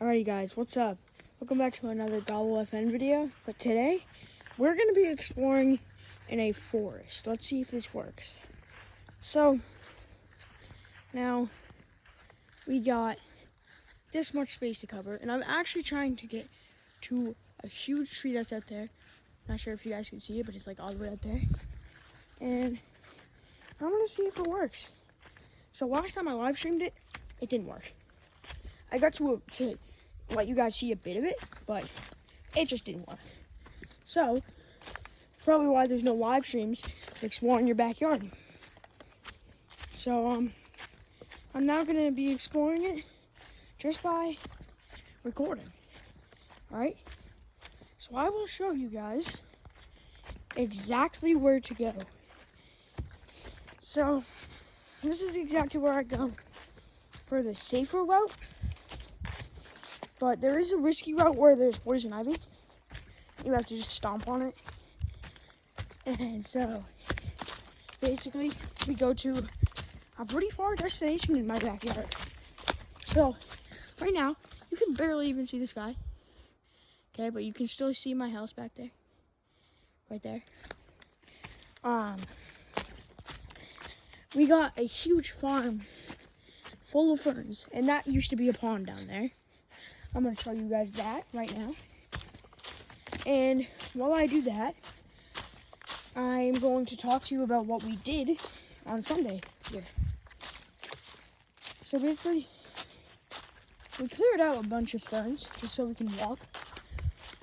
Alrighty guys, what's up? Welcome back to another Gobble FN video. But today, we're going to be exploring in a forest. Let's see if this works. So, now, we got this much space to cover. And I'm actually trying to get to a huge tree that's out there. Not sure if you guys can see it, but it's like all the way out there. And I'm going to see if it works. So last time I live streamed it, it didn't work. I got to let you guys see a bit of it, but it just didn't work. So, it's probably why there's no live streams exploring your backyard. So, I'm now going to be exploring it just by recording. Alright? So, I will show you guys exactly where to go. So, this is exactly where I go for the safer route. But there is a risky route where there's poison ivy. You have to just stomp on it. And so, basically, we go to a pretty far destination in my backyard. So, right now, you can barely even see the sky. Okay, but you can still see my house back there. Right there. We got a huge farm full of ferns. And that used to be a pond down there. I'm going to show you guys that right now. And while I do that, I'm going to talk to you about what we did on Sunday here. So basically, we cleared out a bunch of ferns just so we can walk.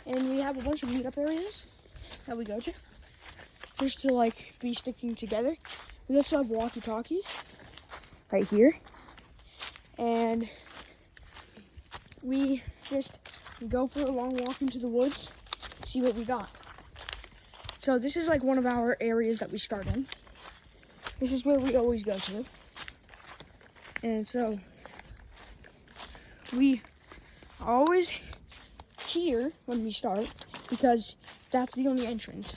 And we have a bunch of meetup areas that we go to just to like be sticking together. We also have walkie-talkies right here. And we just go for a long walk into the woods, see what we got. So this is like one of our areas that we start in. This is where we always go to. And so we are always here when we start because that's the only entrance.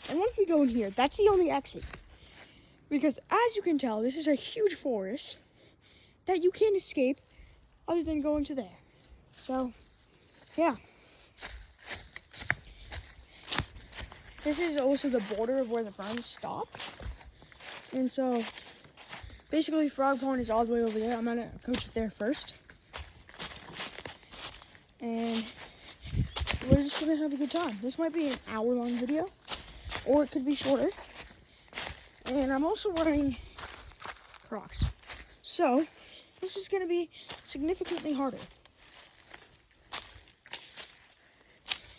And once we go in here, that's the only exit. Because as you can tell, this is a huge forest that you can't escape other than going to there. So, yeah. This is also the border of where the ferns stop. And so, basically, Frog Pond is all the way over there. I'm going to coach it there first. And we're just going to have a good time. This might be an hour-long video, or it could be shorter. And I'm also wearing Crocs. So, this is going to be significantly harder.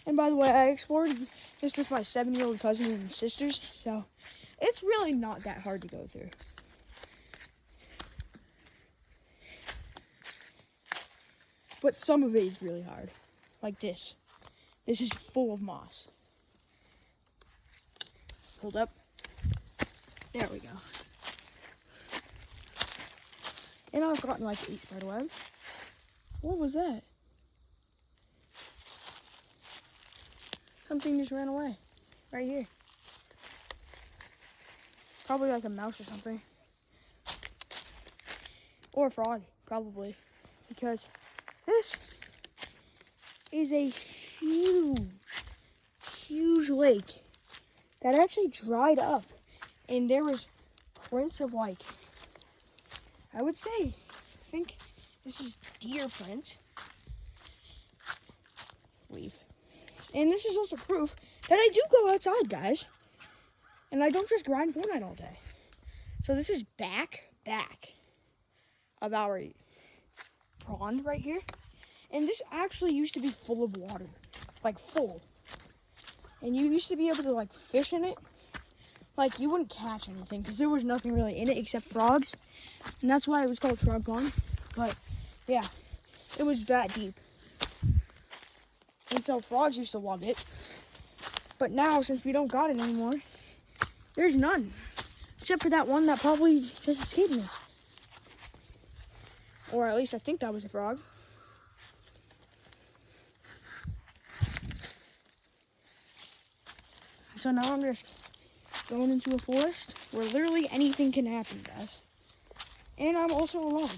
And by the way, I explored this with my 7-year-old cousin and sisters, so it's really not that hard to go through. But some of it is really hard, like this. This is full of moss. Hold up. There we go. And I've gotten like 8 spiderwebs. What was that? Something just ran away. Right here. Probably like a mouse or something. Or a frog, probably. Because this is a huge lake that actually dried up. And there was prints of like, I would say, I think this is deer prints. Leave. And this is also proof that I do go outside, guys. And I don't just grind Fortnite all day. So this is back of our pond right here. And this actually used to be full of water. Like full. And you used to be able to like fish in it. Like you wouldn't catch anything because there was nothing really in it except frogs. And that's why it was called Frog Pond. But yeah, it was that deep. And so frogs used to love it. But now, since we don't got it anymore, there's none. Except for that one that probably just escaped me. Or at least I think that was a frog. So now I'm just going into a forest where literally anything can happen, guys. And I'm also alone.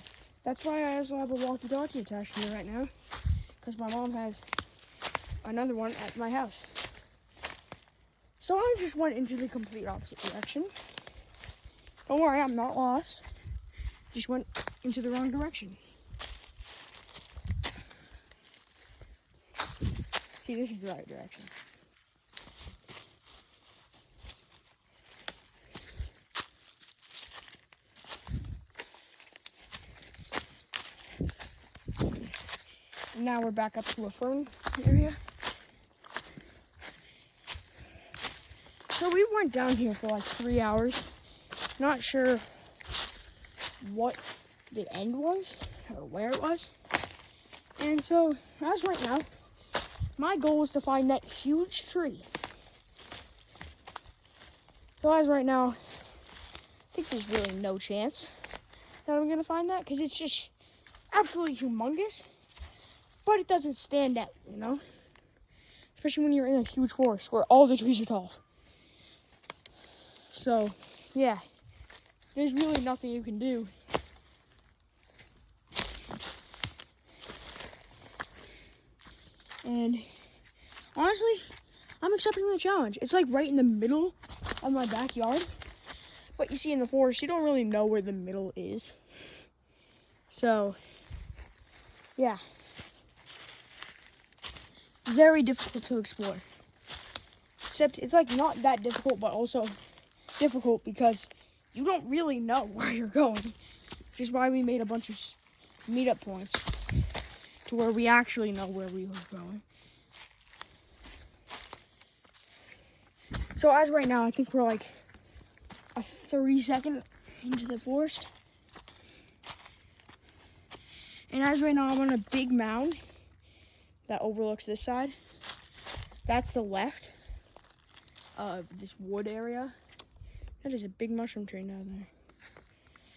That's why I also have a walkie-talkie attached to me right now. because my mom has another one at my house. So I just went into the complete opposite direction. Don't worry, I'm not lost. Just went into the wrong direction. See, this is the right direction. And now we're back up to a fern area. So we went down here for like 3 hours. Not sure what the end was or where it was. And so, as right now, my goal is to find that huge tree. So as right now, I think there's really no chance that I'm gonna find that because it's just absolutely humongous, but it doesn't stand out, you know? Especially when you're in a huge forest where all the trees are tall. So, yeah, there's really nothing you can do. And honestly, I'm accepting the challenge. It's like right in the middle of my backyard. But you see, in the forest, you don't really know where the middle is. So, yeah. Very difficult to explore. Except it's like not that difficult, but also difficult because you don't really know where you're going. Which is why we made a bunch of meetup points to where we actually know where we were going. So as right now, I think we're like a 30-second into the forest. And as right now, I'm on a big mound that overlooks this side. That's the left of this wood area. That is a big mushroom tree down there.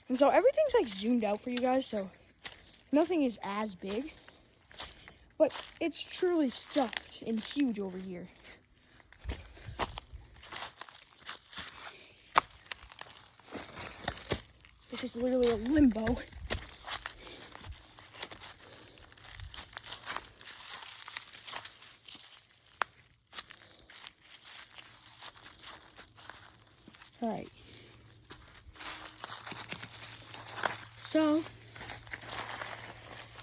And so everything's like zoomed out for you guys, so nothing is as big. But it's truly stuffed and huge over here. This is literally a limbo. Alright. So,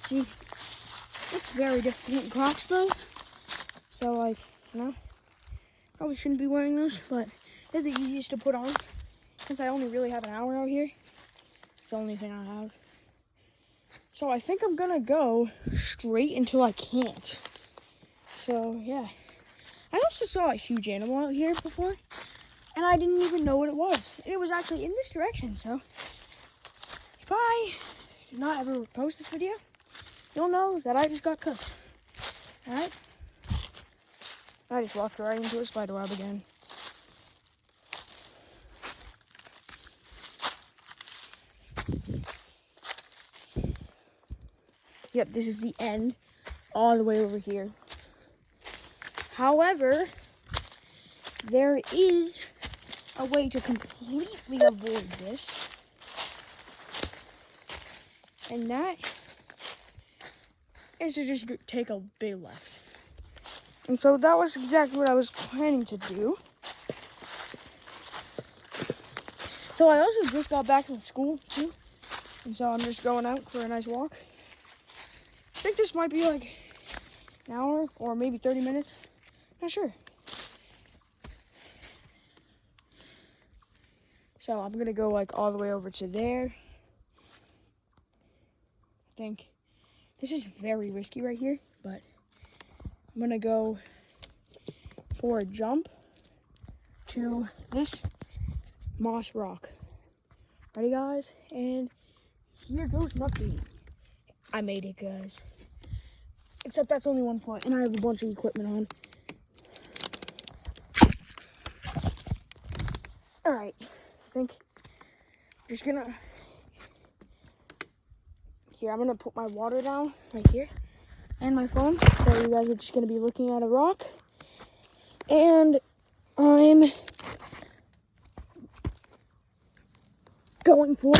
see, it's very difficult in Crocs though. So like, you know, probably shouldn't be wearing those, but they're the easiest to put on. Since I only really have an hour out here, it's the only thing I have. So I think I'm gonna go straight until I can't. So yeah. I also saw a huge animal out here before, and I didn't even know what it was. It was actually in this direction, so if I do not ever post this video, you'll know that I just got cooked. Alright? I just walked right into a spider web again. Yep, this is the end, all the way over here. However, there is a way to completely avoid this. And that is to just take a big left. And so that was exactly what I was planning to do. So I also just got back from school too. And so I'm just going out for a nice walk. I think this might be like an hour or maybe 30 minutes. Not sure. So I'm gonna go like all the way over to there. I think this is very risky right here, but I'm gonna go for a jump to this moss rock. Ready, guys? And here goes nothing. I made it, guys. Except that's only 1 foot, and I have a bunch of equipment on. Alright, I think I'm just gonna... Here, I'm gonna put my water down right here, and my phone, so you guys are just gonna be looking at a rock. And I'm going for